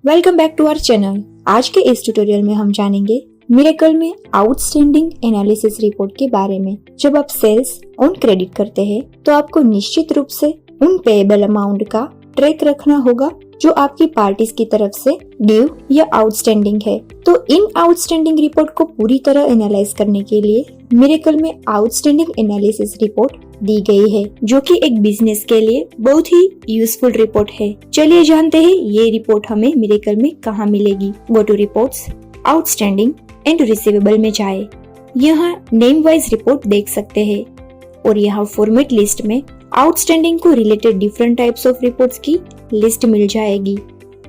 Welcome back to our channel. आज के इस ट्यूटोरियल में हम जानेंगे मिरेकल में आउटस्टैंडिंग एनालिसिस रिपोर्ट के बारे में। जब आप सेल्स ऑन क्रेडिट करते हैं तो आपको निश्चित रूप से उन पेएबल अमाउंट का ट्रैक रखना होगा जो आपकी पार्टीज की तरफ से ड्यू या आउटस्टैंडिंग है। तो इन आउटस्टैंडिंग रिपोर्ट को पूरी तरह एनालाइज करने के लिए मिरेकल में आउटस्टैंडिंग एनालिसिस रिपोर्ट दी गई है, जो कि एक बिजनेस के लिए बहुत ही यूजफुल रिपोर्ट है। चलिए जानते हैं ये रिपोर्ट हमें मिरेकल में कहाँ मिलेगी। Go to reports, outstanding and receivable में जाए। यहाँ नेम वाइज रिपोर्ट देख सकते हैं और यहाँ फॉर्मेट लिस्ट में आउटस्टैंडिंग को related different types of reports की लिस्ट मिल जाएगी।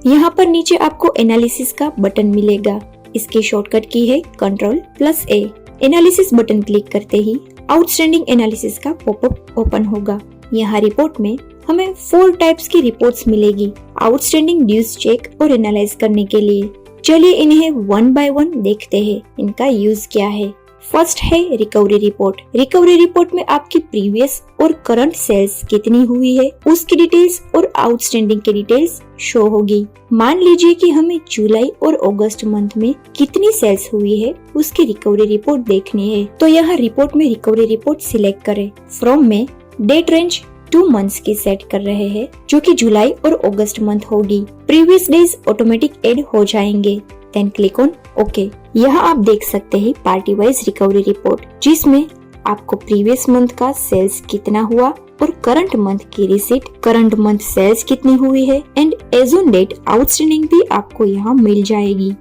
यहाँ पर नीचे आपको एनालिसिस का बटन मिलेगा। इसकी शॉर्टकट की है Ctrl+A। एनालिसिस बटन क्लिक करते ही आउटस्टैंडिंग एनालिसिस का पॉपअप ओपन होगा। यहाँ रिपोर्ट में हमें 4 टाइप्स की रिपोर्ट्स मिलेगी आउटस्टैंडिंग ड्यूज चेक और एनालाइज करने के लिए। चलिए इन्हें वन बाय वन देखते हैं, इनका यूज क्या है। फर्स्ट है रिकवरी रिपोर्ट। रिकवरी रिपोर्ट में आपकी प्रीवियस और करंट सेल्स कितनी हुई है उसकी डिटेल्स और आउटस्टैंडिंग की डिटेल्स शो होगी। मान लीजिए कि हमें जुलाई और अगस्त मंथ में कितनी सेल्स हुई है उसकी रिकवरी रिपोर्ट देखनी है, तो यहाँ रिपोर्ट में रिकवरी रिपोर्ट सिलेक्ट करें। फ्रॉम में डेट रेंज 2 मंथ्स की सेट कर रहे हैं, जो कि जुलाई और अगस्त मंथ होगी। प्रीवियस डेज ऑटोमेटिक ऐड हो जाएंगे। Then click on okay. यहाँ आप देख सकते हैं पार्टी वाइज रिकवरी रिपोर्ट, जिसमें आपको प्रीवियस मंथ का सेल्स कितना हुआ और करंट मंथ की रिसीट, करंट मंथ सेल्स कितनी हुई है and as on date outstanding भी आपको यहाँ मिल जाएगी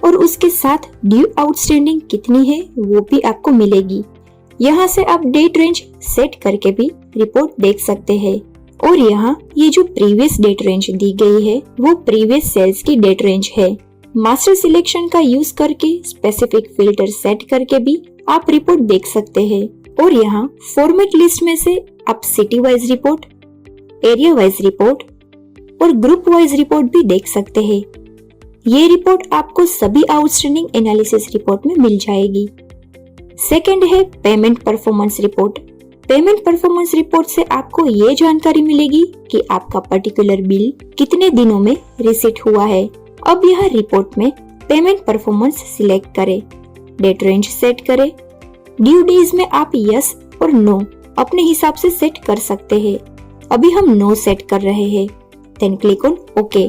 और उसके साथ ड्यू आउटस्टैंडिंग कितनी है वो भी आपको मिलेगी। यहाँ से आप डेट रेंज सेट करके भी रिपोर्ट देख सकते हैं और यहाँ ये जो प्रीवियस डेट रेंज दी गई है वो प्रीवियस सेल्स की डेट रेंज है। मास्टर सिलेक्शन का यूज करके स्पेसिफिक फिल्टर सेट करके भी आप रिपोर्ट देख सकते हैं और यहाँ फॉर्मेट लिस्ट में से आप city wise report, area wise report और ग्रुप वाइज रिपोर्ट भी देख सकते हैं। ये रिपोर्ट आपको सभी आउटस्टैंडिंग एनालिसिस रिपोर्ट में मिल जाएगी। सेकंड है payment performance report. Payment performance report से आपको ये जानकारी मिलेगी कि आपका पर्टिकुलर बिल कितने दिनों में रिसीट हुआ है। अब यह रिपोर्ट में पेमेंट परफॉर्मेंस सिलेक्ट करें, डेट रेंज सेट करें। ड्यू डेज में आप यस और नो अपने हिसाब से सेट कर सकते हैं। अभी हम नो सेट कर रहे हैं। Then click on okay.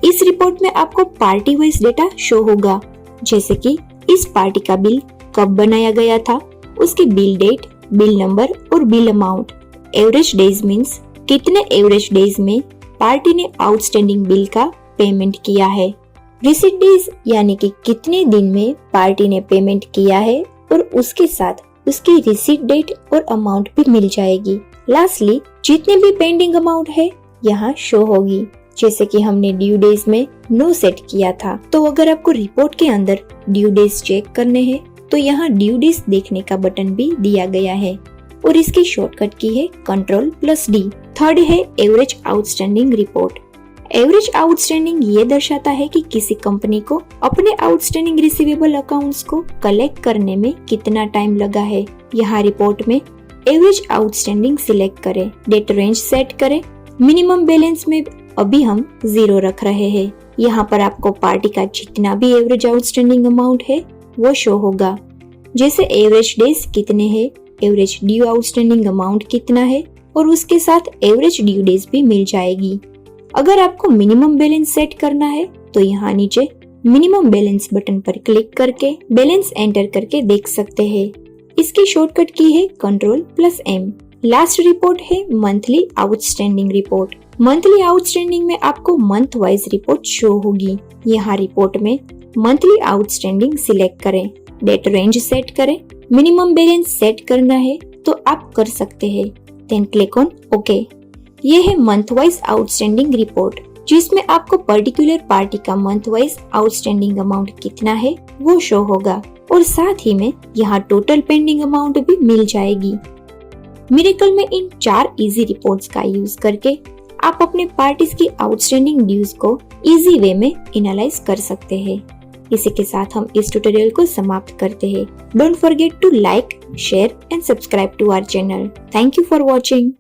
इस रिपोर्ट में आपको पार्टी वाइज डेटा शो होगा, जैसे कि इस पार्टी का बिल कब बनाया गया था, उसकी बिल डेट, बिल नंबर और bill amount. Average days means कितने एवरेज डेज में पार्टी ने आउटस्टैंडिंग बिल का पेमेंट किया है। रिसीट डेज यानी कि कितने दिन में पार्टी ने पेमेंट किया है और उसके साथ उसकी रिसीट डेट और अमाउंट भी मिल जाएगी। लास्टली जितने भी पेंडिंग अमाउंट है यहाँ शो होगी, जैसे कि हमने ड्यू डेज में नो सेट किया था। तो अगर आपको रिपोर्ट के अंदर ड्यू डेज चेक करने हैं तो यहाँ ड्यू डेज देखने का बटन भी दिया गया है और इसकी शॉर्टकट की है Ctrl+D। थर्ड है average outstanding report. Average outstanding ये दर्शाता है कि किसी कंपनी को अपने आउटस्टैंडिंग रिसीवेबल अकाउंट्स को कलेक्ट करने में कितना टाइम लगा है। यहाँ रिपोर्ट में एवरेज आउटस्टैंडिंग सिलेक्ट करें, डेट रेंज सेट करें। मिनिमम बैलेंस में अभी हम 0 रख रहे हैं। यहाँ पर आपको पार्टी का जितना भी एवरेज आउटस्टैंडिंग अमाउंट है वो शो होगा, जैसे एवरेज डेज कितने हैं, एवरेज ड्यू आउटस्टैंडिंग अमाउंट कितना है और उसके साथ एवरेज ड्यू डेज भी मिल जाएगी। अगर आपको मिनिमम बैलेंस सेट करना है तो यहाँ नीचे मिनिमम बैलेंस बटन पर क्लिक करके बैलेंस एंटर करके देख सकते हैं। इसकी शॉर्टकट की है Ctrl+M। लास्ट रिपोर्ट है monthly outstanding report. Monthly outstanding में आपको मंथ वाइज रिपोर्ट शो होगी। यहाँ रिपोर्ट में मंथली आउटस्टैंडिंग सिलेक्ट करें, डेट रेंज सेट करें। मिनिमम बैलेंस सेट करना है तो आप कर सकते हैं। Then click on okay. ये है मंथ वाइज आउटस्टैंडिंग रिपोर्ट, जिसमें आपको पर्टिकुलर पार्टी का मंथ वाइज आउटस्टैंडिंग अमाउंट कितना है वो शो होगा और साथ ही में यहाँ टोटल पेंडिंग अमाउंट भी मिल जाएगी। मिरेकल में इन 4 इजी रिपोर्ट्स का यूज करके आप अपने पार्टीज की आउटस्टैंडिंग ड्यूज को इजी वे में एनालाइज कर सकते हैं। इसी के साथ हम इस ट्यूटोरियल को समाप्त करते हैं। Don't forget to like, share and subscribe to our channel. Thank you for watching.